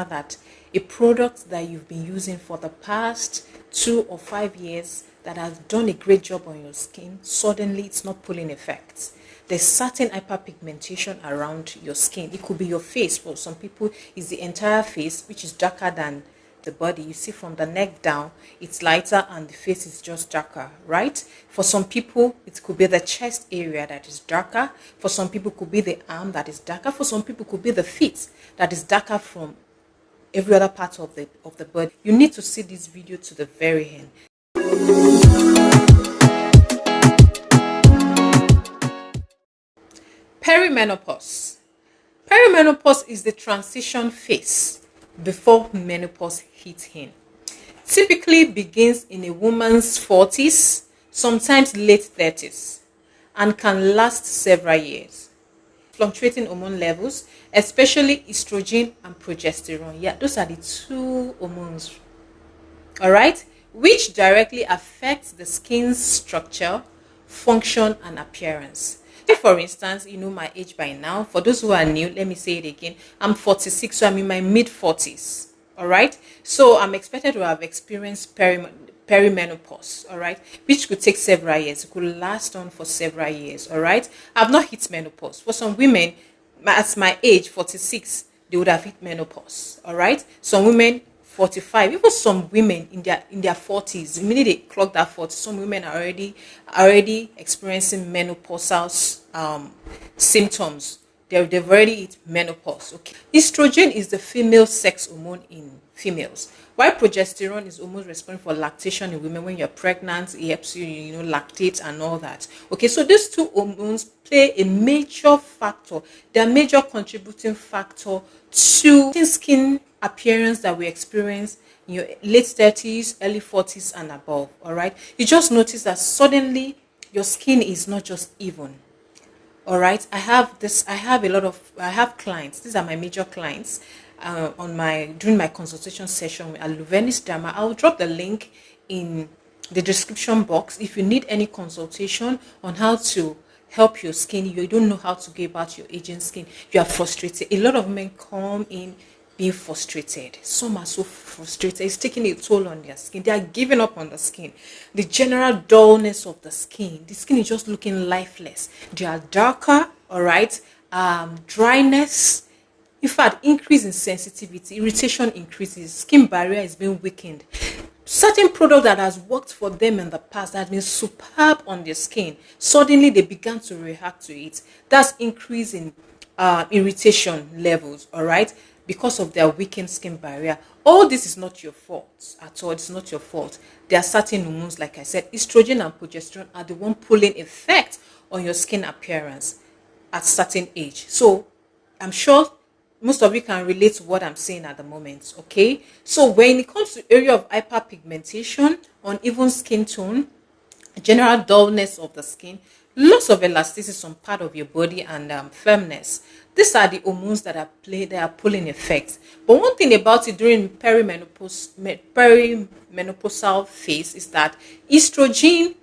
that a product that you've been using for the past 2 or 5 years that has done a great job on your skin, suddenly it's not pulling effects. There's certain hyperpigmentation around your skin. It could be your face. For some people, it's the entire face, which is darker than the body. You see from the neck down, it's lighter and the face is just darker, right? For some people, it could be the chest area that is darker. For some people, it could be the arm that is darker. For some people, it could be the feet that is darker from every other part of the body. You need to see this video to the very end. Perimenopause. Perimenopause is the transition phase before menopause hits in. Typically begins in a woman's 40s, sometimes late 30s, and can last several years. Fluctuating hormone levels, especially estrogen and progesterone. Yeah, those are the two hormones. All right, which directly affects the skin's structure, function, and appearance. For instance, you know my age by now. For those who are new, let me say it again. I'm 46, so I'm in my mid 40s. All right, so I'm expected to have experienced perimenopause. All right, which could take several years. It could last on for several years. All right, I've not hit menopause. For some women, at my age, 46, they would have hit menopause. All right, some women 45, even some women in their 40s, the minute they clock that 40, some women are already experiencing menopausal symptoms. They've already hit menopause. Okay, estrogen is the female sex hormone in females, while progesterone is hormone responsible for lactation in women. When you're pregnant, it helps you lactate and all that. Okay, so these two hormones play a major factor. They're a major contributing factor to skin appearance that we experience in your late 30s, early 40s, and above. All right, you just notice that suddenly your skin is not just even. All right, I have clients. These are my major clients. During my consultation session with Aluvenis Derma, I'll drop the link in the description box. If you need any consultation on how to help your skin, you don't know how to go about your aging skin, you are frustrated. A lot of men come in being frustrated. Some are so frustrated, it's taking a toll on their skin. They are giving up on the skin. The general dullness of the skin is just looking lifeless. They are darker. All right, dryness, in fact, increase in sensitivity, irritation increases, skin barrier is being weakened. Certain product that has worked for them in the past, that has been superb on their skin, suddenly they began to react to it. That's increasing irritation levels. All right, because of their weakened skin barrier. All this is not your fault at all. It's not your fault. There are certain hormones, like I said, estrogen and progesterone are the one pulling effect on your skin appearance at certain age. So I'm sure most of you can relate to what I'm saying at the moment. Okay, so when it comes to area of hyperpigmentation, uneven skin tone, general dullness of the skin, loss of elasticity on part of your body, and firmness. These are the hormones that are pulling effect. But one thing about it during perimenopausal phase is that estrogen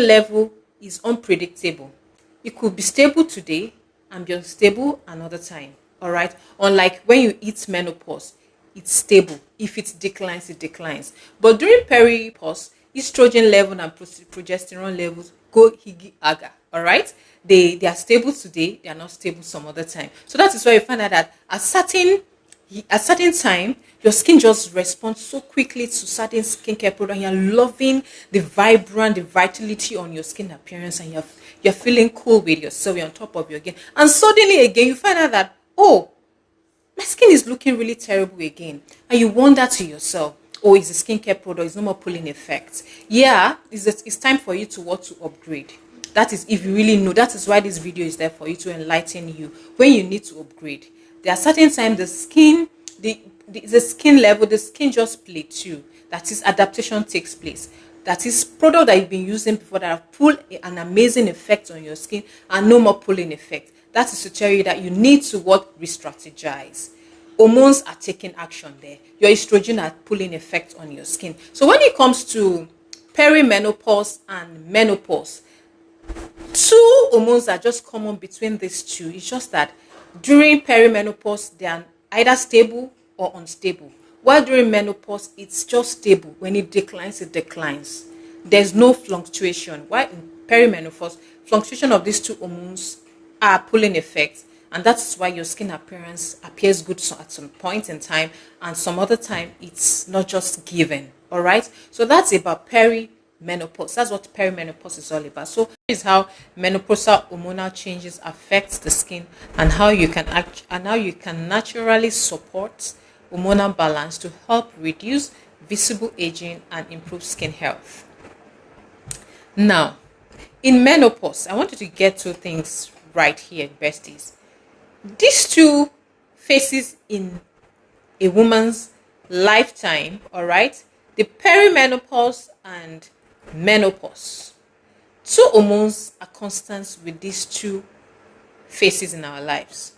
level is unpredictable. It could be stable today and be unstable another time. All right, unlike when you hit menopause, it's stable. If it declines, it declines. But during perimenopause, estrogen level and progesterone levels go higgy aga. All right, they are stable today, they are not stable some other time. So that is why you find out that at certain time your skin just responds so quickly to certain skincare product, and you're loving the vitality on your skin appearance, and you're feeling cool with yourself, you're on top of your game, and suddenly again you find out that, oh, my skin is looking really terrible again, and you wonder to yourself, oh, is the skincare product is no more pulling effect. Yeah, it's time for you to upgrade. That is, if you really know. That is why this video is there, for you, to enlighten you when you need to upgrade. There are certain times the skin level, the skin just plateau. That is, adaptation takes place. That is, product that you've been using before that have pulled an amazing effect on your skin and no more pulling effect. That is to tell you that you need to re-strategize. Hormones are taking action there. Your estrogen are pulling effect on your skin. So when it comes to perimenopause and menopause, two hormones are just common between these two. It's just that during perimenopause, either stable or unstable. While during menopause, it's just stable. When it declines, it declines. There's no fluctuation. While in perimenopause, fluctuation of these two hormones are pulling effect, and that's why your skin appearance appears good at some point in time, and some other time it's not just given. All right. So that's about perimenopause. That's what perimenopause is all about. So is how menopausal hormonal changes affect the skin, and how you can naturally support hormonal balance to help reduce visible aging and improve skin health. Now, in menopause, I want you to get two things right here, besties. These two phases in a woman's lifetime, all right, the perimenopause and menopause. Two hormones are constant with these two phases in our lives.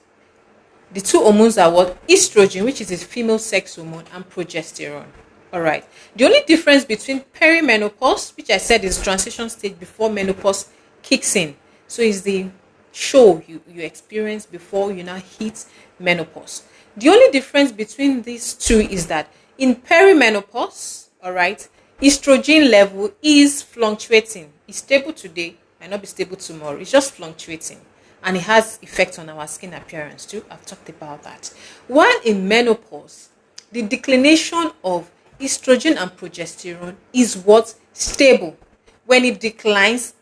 The two hormones are what? Estrogen, which is a female sex hormone, and progesterone. All right. The only difference between perimenopause, which I said is transition stage before menopause kicks in, so is the show you experience before you now hit menopause. The only difference between these two is that in perimenopause, all right, estrogen level is fluctuating. It's stable today, might not be stable tomorrow. It's just fluctuating, and it has effect on our skin appearance too. I've talked about that. While in menopause, the declination of estrogen and progesterone is what? Stable. When it declines,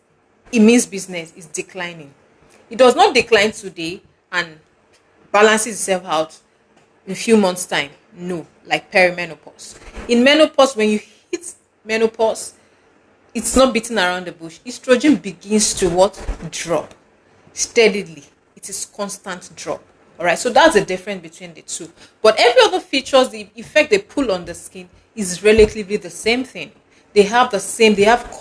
it means business is declining. It does not decline today and balances itself out in a few months' time. No, like perimenopause. In menopause, when you hit menopause, it's not beating around the bush. Estrogen begins to what? Drop steadily. It is constant drop. All right, so that's the difference between the two. But every other features, the effect they pull on the skin is relatively the same thing. They have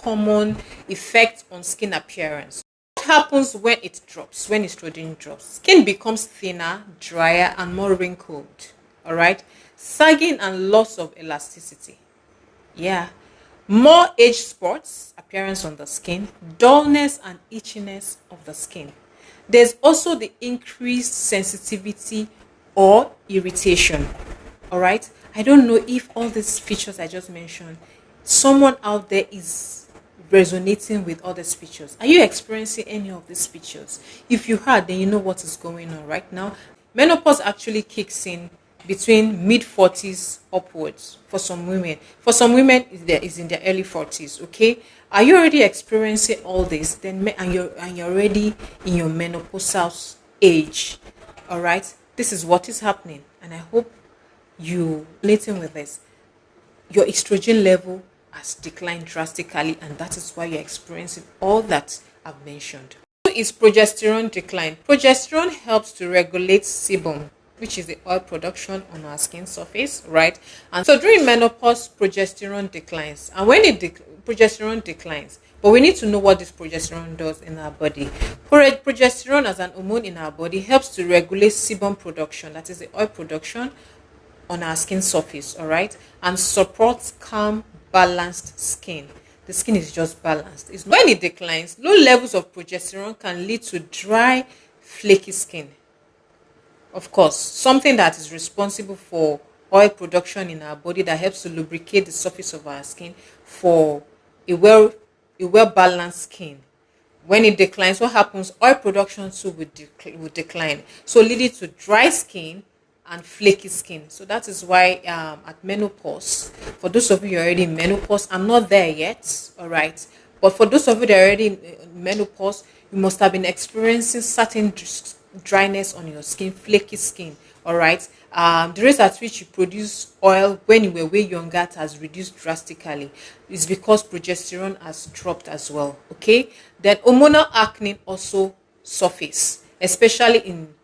common effect on skin appearance. What happens when it drops? When estrogen drops, skin becomes thinner, drier, and more wrinkled. All right, sagging and loss of elasticity. Yeah, more age spots appearance on the skin, dullness and itchiness of the skin. There's also the increased sensitivity or irritation. All right, I don't know if all these features I just mentioned, someone out there is resonating with all these features. Are you experiencing any of these features? If you are, then you know what is going on right now. Menopause actually kicks in between mid 40s upwards for some women. For some women, is in their early 40s. Okay, are you already experiencing all this? Then and you're already in your menopausal age. All right, this is what is happening, and I hope you relating with this. Your estrogen level has declined drastically, and that is why you're experiencing all that I've mentioned. Two is progesterone decline. Progesterone helps to regulate sebum, which is the oil production on our skin surface, right? And so during menopause, progesterone declines. And when progesterone declines, but we need to know what this progesterone does in our body. Progesterone as an hormone in our body helps to regulate sebum production, that is the oil production on our skin surface, all right, and supports calm, balanced skin. The skin is just balanced. When it declines, low levels of progesterone can lead to dry, flaky skin. Of course, something that is responsible for oil production in our body that helps to lubricate the surface of our skin for a well balanced skin. When it declines, what happens? Oil production too will decline, so leading to dry skin and flaky skin. So that is why at menopause, for those of you who are already in menopause, I'm not there yet, all right, but for those of you that are already in menopause, you must have been experiencing certain dryness on your skin, flaky skin, all right. The rate at which you produce oil when you were way younger has reduced drastically. It's because progesterone has dropped as well. Okay, then hormonal acne also surface, especially in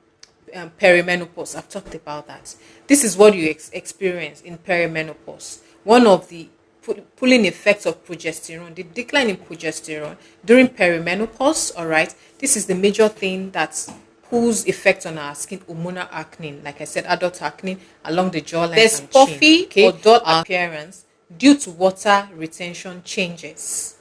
perimenopause. I've talked about that. This is what you experience in perimenopause. One of the pulling effects of progesterone, the decline in progesterone during perimenopause. All right, this is the major thing that pulls effect on our skin. Hormonal acne, like I said, adult acne along the jawline. There's puffy or dull appearance due to water retention changes.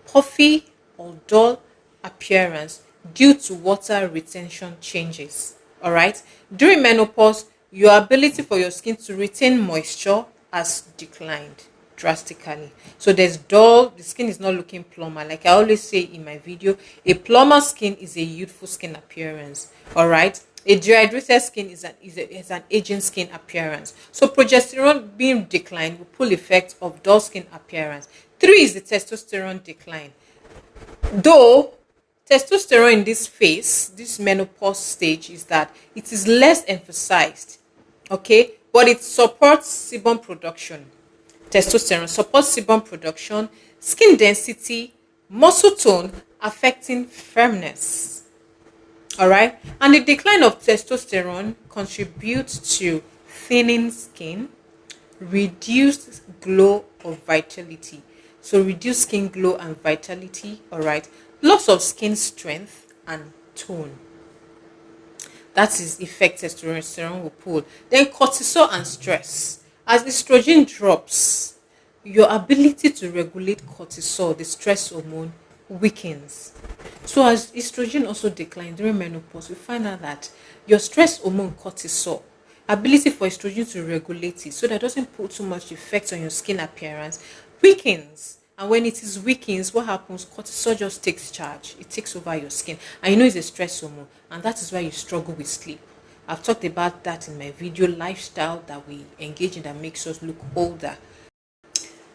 Puffy or dull appearance due to water retention changes. All right, during menopause, Your ability for your skin to retain moisture has declined drastically. So there's dull, the skin is not looking plumber. Like I always say in my video, a plumber skin is a youthful skin appearance. All right. A dehydrated skin is an aging skin appearance. So progesterone being declined will pull effect of dull skin appearance. 3 is the testosterone decline. Though testosterone in this phase, this menopause stage, is that it is less emphasized, okay, but it supports sebum production. Testosterone supports sebum production, skin density, muscle tone, affecting firmness. All right, and the decline of testosterone contributes to thinning skin, reduced glow of vitality. So reduce skin glow and vitality. All right, loss of skin strength and tone. That is effect testosterone will pull. Then cortisol and stress. As estrogen drops, your ability to regulate cortisol, the stress hormone, weakens. So as estrogen also declines during menopause, we find out that your stress hormone cortisol, ability for estrogen to regulate it so that it doesn't put too much effect on your skin appearance, weakens. And when it is weakens, what happens? Cortisol just takes charge. It takes over your skin. And you know it's a stress hormone. And that is why you struggle with sleep. I've talked about that in my video, lifestyle that we engage in that makes us look older.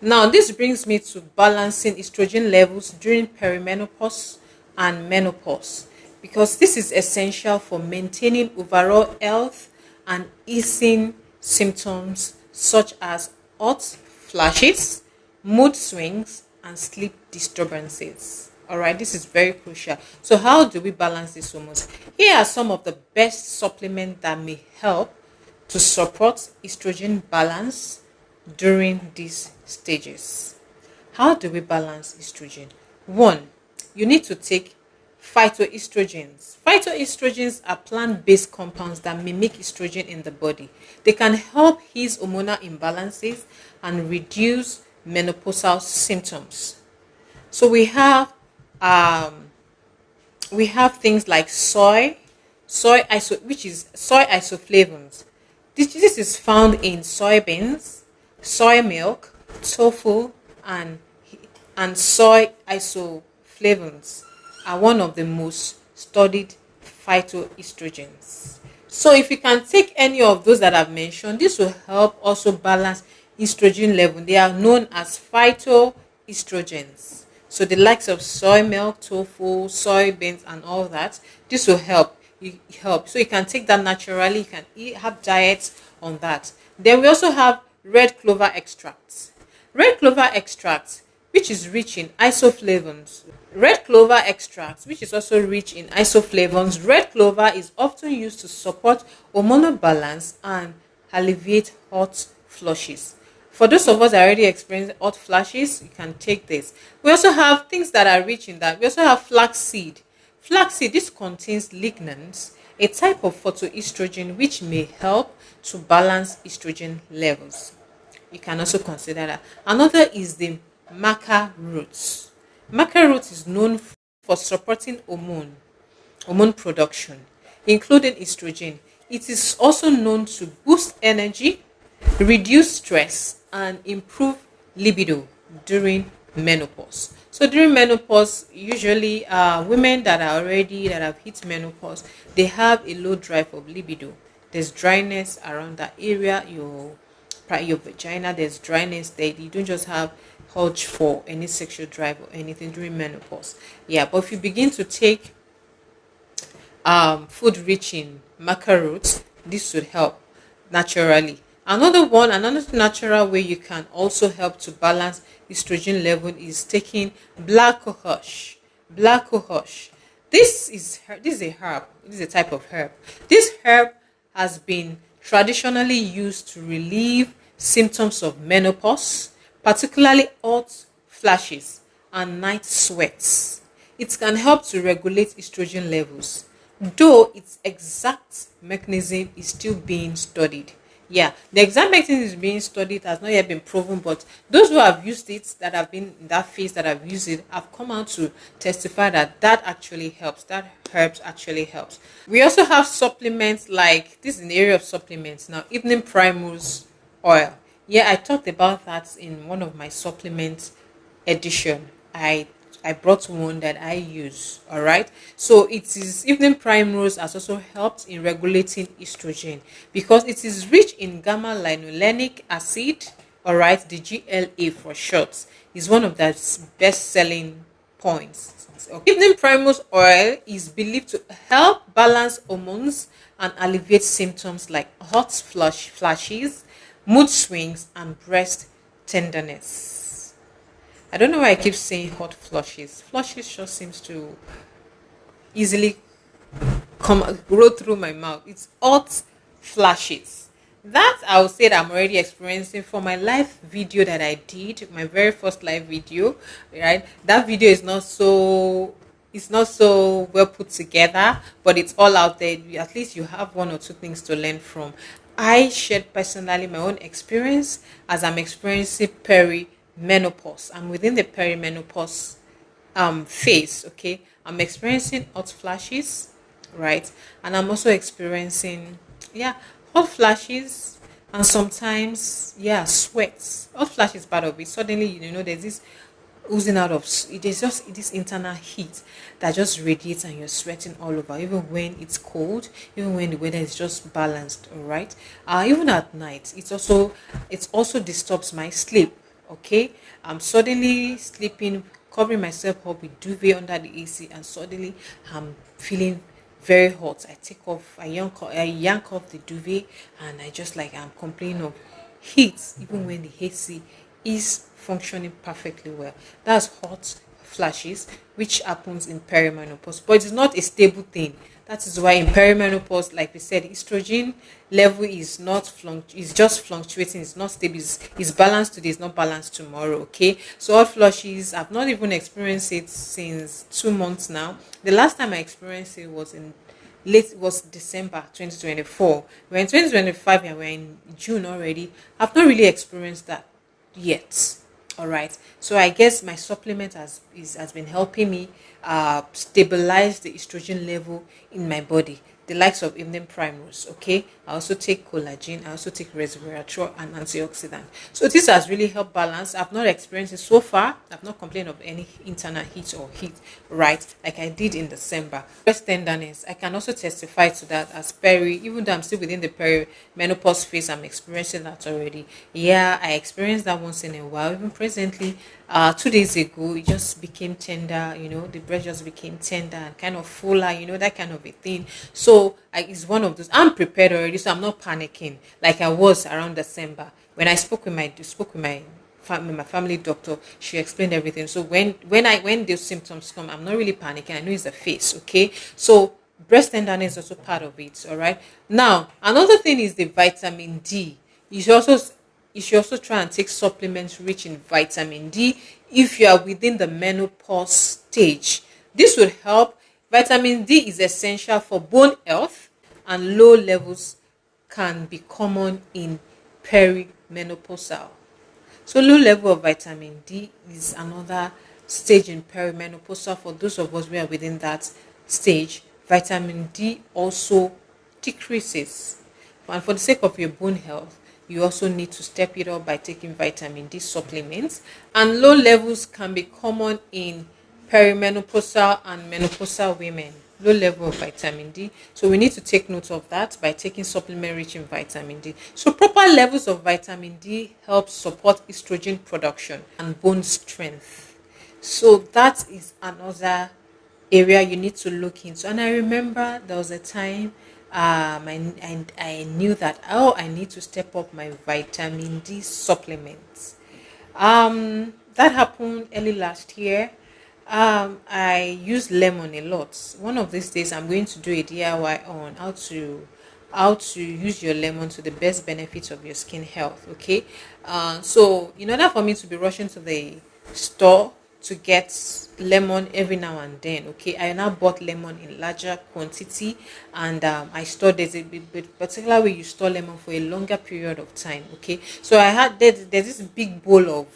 Now, this brings me to balancing estrogen levels during perimenopause and menopause, because this is essential for maintaining overall health and easing symptoms such as hot flashes, mood swings, and sleep disturbances. All right, this is very crucial. So how do we balance these hormones? Here are some of the best supplements that may help to support estrogen balance during these stages. How do we balance estrogen? 1, you need to take phytoestrogens. Phytoestrogens are plant-based compounds that mimic estrogen in the body. They can help ease hormonal imbalances and reduce menopausal symptoms. So we have things like which is soy isoflavones. This is found in soybeans, soy milk, tofu, and soy isoflavones are one of the most studied phytoestrogens. So if you can take any of those that I've mentioned, this will help also balance estrogen level. They are known as phytoestrogens. So the likes of soy milk, tofu, soybeans, and all that, this will help. So you can take that naturally. You can have diets on that. Then we also have red clover extracts. Red clover extracts, which is rich in isoflavones. Red clover extracts, which is also rich in isoflavones. Red clover is often used to support hormonal balance and alleviate hot flushes. For those of us that already experience hot flashes, you can take this. We also have things that are rich in that. We also have flaxseed. Flaxseed, this contains lignans, a type of phytoestrogen which may help to balance estrogen levels. You can also consider that. Another is the maca roots. Maca roots is known for supporting hormone production, including estrogen. It is also known to boost energy, reduce stress, and improve libido during menopause. So during menopause, usually women that have hit menopause, they have a low drive of libido. There's dryness around that area, your vagina. There's dryness there. You don't just have urge for any sexual drive or anything during menopause. Yeah, but if you begin to take food rich in maca roots, this would help naturally. Another natural way you can also help to balance estrogen level is taking black cohosh. Black cohosh. This is a herb. This is a type of herb. This herb has been traditionally used to relieve symptoms of menopause, particularly hot flashes and night sweats. It can help to regulate estrogen levels, though its exact mechanism is still being studied. Yeah, the exact mechanism is being studied, has not yet been proven, but those who have used it, that have been in that phase, that have used it, have come out to testify that that actually helps. That herbs actually helps. We also have supplements, like this is in the area of supplements now. Evening primrose oil. Yeah, I talked about that in one of my supplements edition. I brought one that I use. All right. So it is evening primrose has also helped in regulating estrogen because it is rich in gamma linolenic acid. All right, the GLA for short is one of the best selling points. Okay. Evening primrose oil is believed to help balance hormones and alleviate symptoms like hot flashes, mood swings, and breast tenderness. I don't know why I keep saying hot flushes. Flushes just seems to easily come roll through my mouth. It's hot flashes. That I would say that I'm already experiencing for my live video that I did, my very first live video, right? That video is not so, it's not so well put together, but it's all out there. At least you have one or two things to learn from. I shared personally my own experience as I'm experiencing perimenopause. I'm within the perimenopause phase. Okay, I'm experiencing hot flashes, right? And I'm also experiencing, yeah, hot flashes, and sometimes, yeah, sweats. Hot flash is part of it. Suddenly, there's this oozing out of there's just this internal heat that just radiates, and you're sweating all over, even when it's cold, even when the weather is just balanced. All right. Even at night, it also disturbs my sleep. Okay, I'm suddenly sleeping, covering myself up with duvet under the AC, and suddenly I'm feeling very hot. I yank off the duvet, and I just like I'm complaining of heat, even when the AC is functioning perfectly well. That's hot flashes, which happens in perimenopause, but it's not a stable thing. That is why in perimenopause, like we said, estrogen level is not is just fluctuating. It's not stable. It's balanced today. It's not balanced tomorrow. Okay. So hot flushes, I've not even experienced it since 2 months now. The last time I experienced it was in late, it was December 2024. We're in 2025 and we're in June already. I've not really experienced that yet. All right. So I guess my supplement has been helping me stabilize the estrogen level in my body. The likes of evening primrose. Okay. I also take collagen. I also take resveratrol and antioxidant. So this has really helped balance. I've not experienced it so far. I've not complained of any internal heat or heat, right? Like I did in December. Breast tenderness. I can also testify to that as even though I'm still within the menopause phase, I'm experiencing that already. Yeah, I experienced that once in a while. Even presently, 2 days ago, it just became tender. The breast just became tender and kind of fuller. That kind of a thing. So it's one of those. I'm prepared already, so I'm not panicking like I was around December when I my family doctor. She explained everything. So when those symptoms come, I'm not really panicking. I know it's a phase. Okay, so breast tenderness is also part of it. All right. Now another thing is the vitamin D. You should also try and take supplements rich in vitamin D if you are within the menopause stage. This will help. Vitamin D is essential for bone health, and low levels can be common in perimenopausal. So low level of vitamin D is another stage in perimenopausal. For those of us who are within that stage, vitamin D also decreases. And for the sake of your bone health, you also need to step it up by taking vitamin D supplements. And low levels can be common in perimenopausal and menopausal women. Low level of vitamin D. So we need to take note of that by taking supplement rich in vitamin D. So proper levels of vitamin D help support estrogen production and bone strength. So that is another area you need to look into. And I remember there was a time I knew that, I need to step up my vitamin D supplements. That happened early last year. I use lemon a lot. One of these days, I'm going to do a DIY on how to use your lemon to the best benefits of your skin health. Okay. So in order for me to be rushing to the store to get lemon every now and then. Okay, I now bought lemon in larger quantity, and I stored it. But particular way you store lemon for a longer period of time. Okay, so I had there's this big bowl of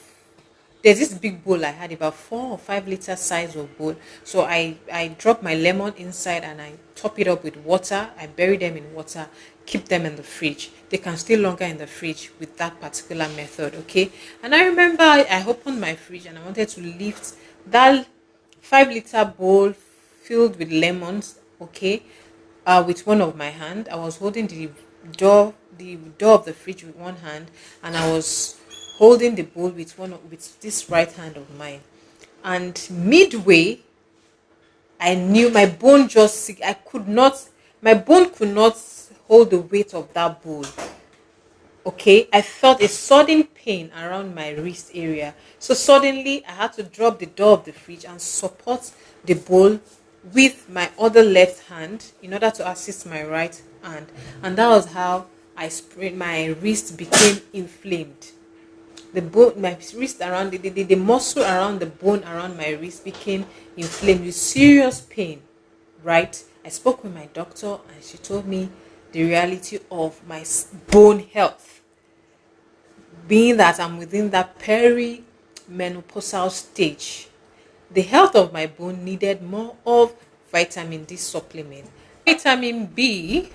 there's this big bowl I had, about 4 or 5 liter size of bowl. So I drop my lemon inside and I top it up with water. I bury them in water, keep them in the fridge. They can stay longer in the fridge with that particular method. Okay. And I remember I opened my fridge and I wanted to lift that 5 liter bowl filled with lemons. Okay, with one of my hand. I was holding the door of the fridge with one hand, and I was holding the bowl with this right hand of mine. And midway, I knew my bone I could not, my bone could not hold the weight of that bowl. Okay, I felt a sudden pain around my wrist area. So suddenly I had to drop the door of the fridge and support the bowl with my other left hand in order to assist my right hand. And that was how my wrist became inflamed. The bone, my wrist around the muscle around the bone around my wrist became inflamed with serious pain. Right? I spoke with my doctor and she told me the reality of my bone health, being that I'm within that perimenopausal stage. The health of my bone needed more of vitamin D supplement. Vitamin B,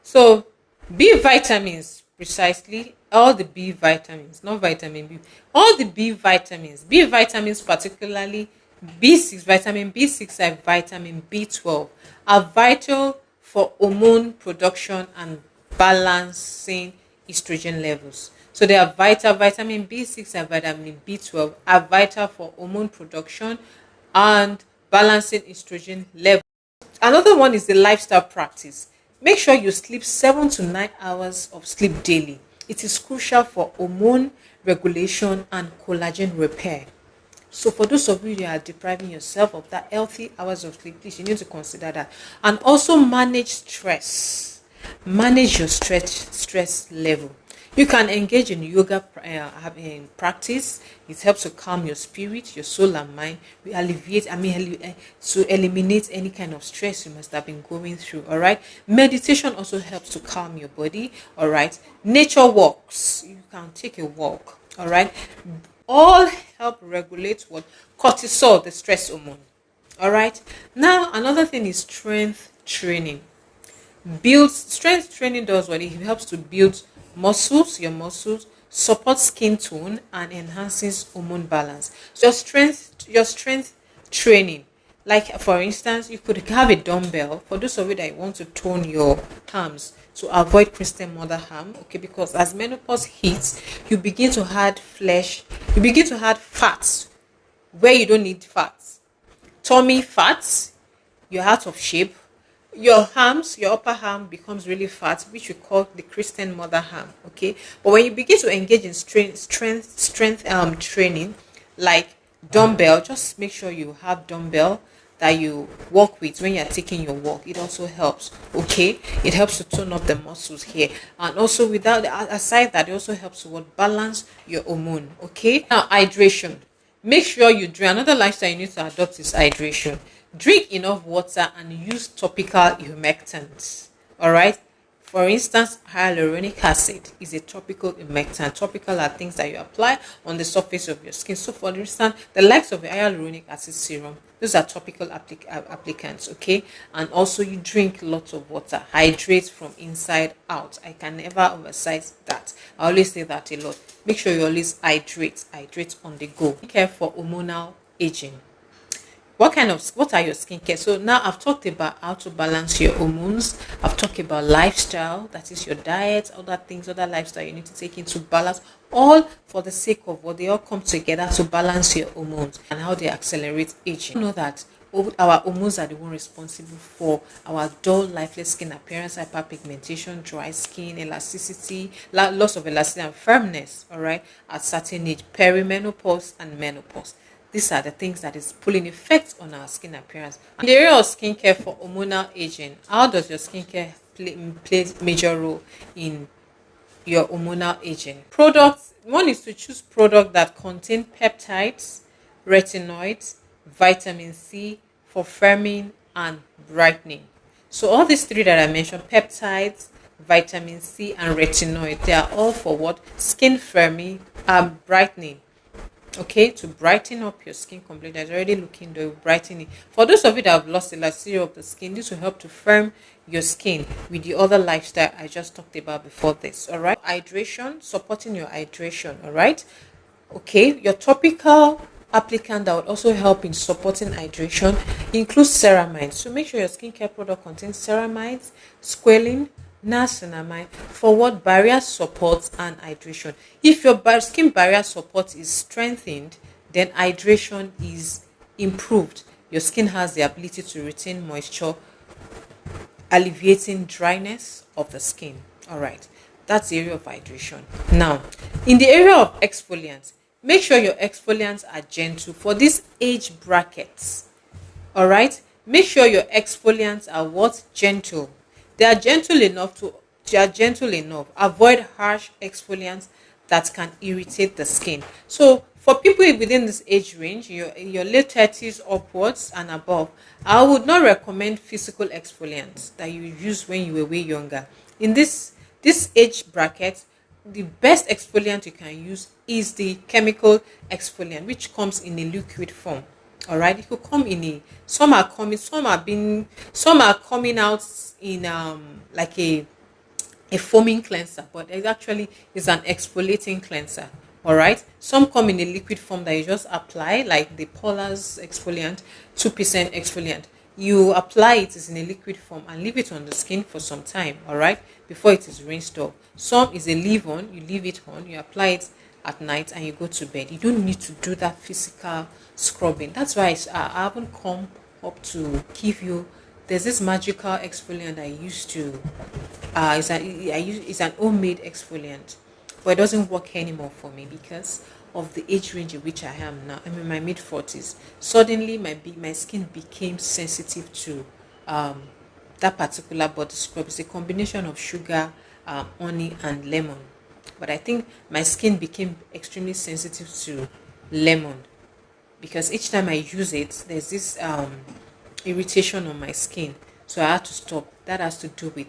so B vitamins, precisely all the B vitamins, not vitamin B, all the B vitamins particularly B6, vitamin B6 and vitamin B12 are vital for hormone production and balancing estrogen levels. So they are vital. Vitamin B6 and vitamin B12 are vital for hormone production and balancing estrogen levels. Another one is the lifestyle practice. Make sure you sleep 7 to 9 hours of sleep daily. It is crucial for hormone regulation and collagen repair. So for those of you that are depriving yourself of that healthy hours of sleep, please, you need to consider that. And also manage stress. Manage your stress level. You can engage in yoga practice. It helps to calm your spirit, your soul, and mind. We to eliminate any kind of stress you must have been going through. All right. Meditation also helps to calm your body. All right. Nature walks. You can take a walk. All right. All help regulate what cortisol, the stress hormone. All right. Now another thing is strength training. Strength training does what it helps to build your muscles, support skin tone, and enhances hormone balance. So your strength training, like for instance, you could have a dumbbell for those of you that want to tone your arms to avoid Christian mother harm. Okay, because as menopause hits, you begin to add fats where you don't need fats, tummy fats, you're out of shape, your upper arm becomes really fat, which we call the Christian mother arm. Okay, but when you begin to engage in strength training, like dumbbell, just make sure you have dumbbell that you walk with when you're taking your walk. It also helps. Okay, it helps to tone up the muscles here, and also without aside that, it also helps to balance your hormone. Okay, now hydration. Make sure you drink. Another lifestyle you need to adopt is hydration. Drink enough water and use topical humectants. All right. For instance, hyaluronic acid is a topical humectant. Topical are things that you apply on the surface of your skin. So, for instance, the likes of the hyaluronic acid serum, those are topical applicants. Okay, and also you drink lots of water. Hydrate from inside out. I can never emphasize that. I always say that a lot. Make sure you always hydrate on the go. Care for hormonal aging. What are your skincare? So now I've talked about how to balance your hormones. I've talked about lifestyle, that is your diet, other lifestyle you need to take into balance, all for the sake of what they all come together to balance your hormones and how they accelerate aging. You know that our hormones are the one responsible for our dull, lifeless skin appearance, hyperpigmentation, dry skin, elasticity, loss of elasticity and firmness, all right, at certain age, perimenopause and menopause. These are the things that is pulling effect on our skin appearance. In the area of skincare for hormonal aging, how does your skincare play major role in your hormonal aging? Products. One is to choose products that contain peptides, retinoids, vitamin C for firming and brightening. So all these three that I mentioned, peptides, vitamin C, and retinoid, they are all for what? Skin firming and brightening. Okay, to brighten up your skin completely. It's already looking to brighten it. For those of you that have lost elasticity of the skin, this will help to firm your skin with the other lifestyle I just talked about before this. All right, hydration, supporting your hydration. All right, okay, your topical applicant that would also help in supporting hydration includes ceramides. So make sure your skincare product contains ceramides, squalene, niacinamide for what? Barrier support and hydration. If your skin barrier support is strengthened, then hydration is improved. Your skin has the ability to retain moisture, alleviating dryness of the skin. All right, that's the area of hydration. Now, in the area of exfoliants, make sure your exfoliants are gentle for these age brackets. All right, make sure your exfoliants are what? Gentle. They are gentle enough to avoid harsh exfoliants that can irritate the skin. So for people within this age range, in your late 30s upwards and above, I would not recommend physical exfoliants that you use when you were way younger. In this age bracket, the best exfoliant you can use is the chemical exfoliant, which comes in a liquid form. All right, it could come in a, some are coming out in like a foaming cleanser, but it actually is an exfoliating cleanser. All right, some come in a liquid form that you just apply, like the Polar's exfoliant, 2% exfoliant. You apply it is in a liquid form and leave it on the skin for some time. All right, before it is rinsed off. Some is a leave on, you leave it on, you apply it at night and you go to bed. You don't need to do that physical scrubbing. That's why I haven't come up to give you. There's this magical exfoliant I used to. It's an homemade exfoliant, but it doesn't work anymore for me because of the age range in which I am now. I'm in my mid-40s. Suddenly, my skin became sensitive to that particular body scrub. It's a combination of sugar, honey, and lemon. But I think my skin became extremely sensitive to lemon because each time I use it, there's this irritation on my skin. So I had to stop. That has to do with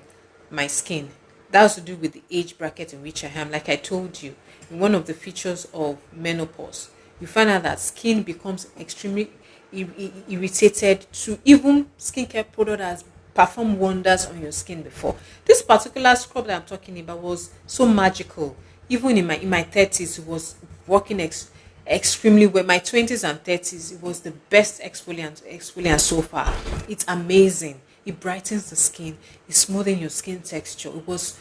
my skin. That has to do with the age bracket in which I am. Like I told you, in one of the features of menopause, you find out that skin becomes extremely irritated to even skincare product has performed wonders on your skin before. This particular scrub that I'm talking about was so magical. Even in my 30s, it was working extremely well. My 20s and 30s, it was the best exfoliant so far. It's amazing. It brightens the skin. It smoothing your skin texture. It was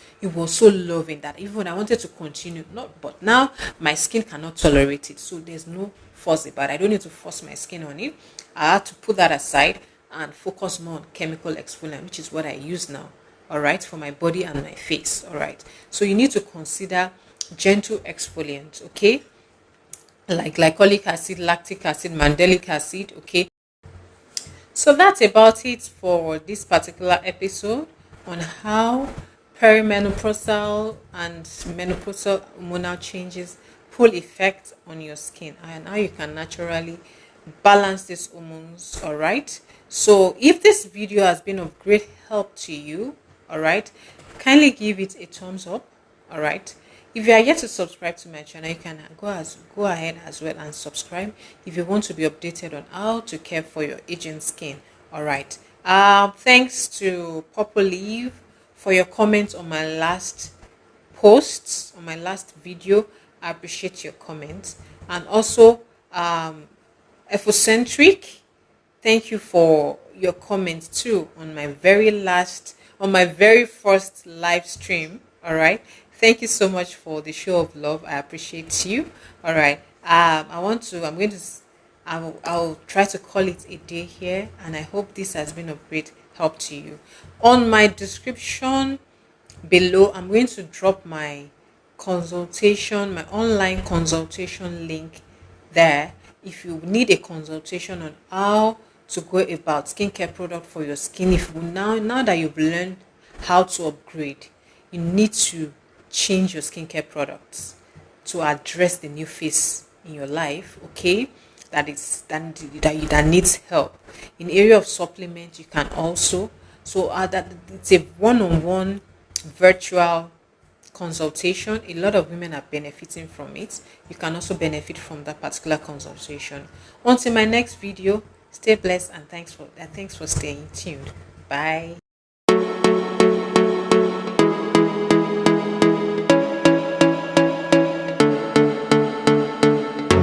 so loving that even I wanted to continue. Not, but now my skin cannot tolerate it. So there's no force about it. I don't need to force my skin on it. I had to put that aside and focus more on chemical exfoliant, which is what I use now. All right, for my body and my face. All right. So you need to consider gentle exfoliant. Okay, like glycolic acid, lactic acid, mandelic acid. Okay, so that's about it for this particular episode on how perimenopausal and menopausal hormonal changes pull effect on your skin and how you can naturally balance these hormones. All right, so if this video has been of great help to you, all right, kindly give it a thumbs up. All right, if you are yet to subscribe to my channel, you can go ahead as well and subscribe if you want to be updated on how to care for your aging skin. All right, thanks to Purple Leaf for your comments on my last posts, on my last video. I appreciate your comments. And also Efocentric, thank you for your comments too on my very first live stream. All right, thank you so much for the show of love. I appreciate you. All right, I'll try to call it a day here, and I hope this has been of great help to you. On my description below, I'm going to drop my online consultation link there. If you need a consultation on how to go about skincare product for your skin, if you, now that you've learned how to upgrade, you need to change your skincare products to address the new phase in your life. Okay, that needs help in area of supplement, you can also, so that it's a one-on-one virtual consultation. A lot of women are benefiting from it. You can also benefit from that particular consultation. Until my next video, stay blessed, and thanks for staying tuned. Bye.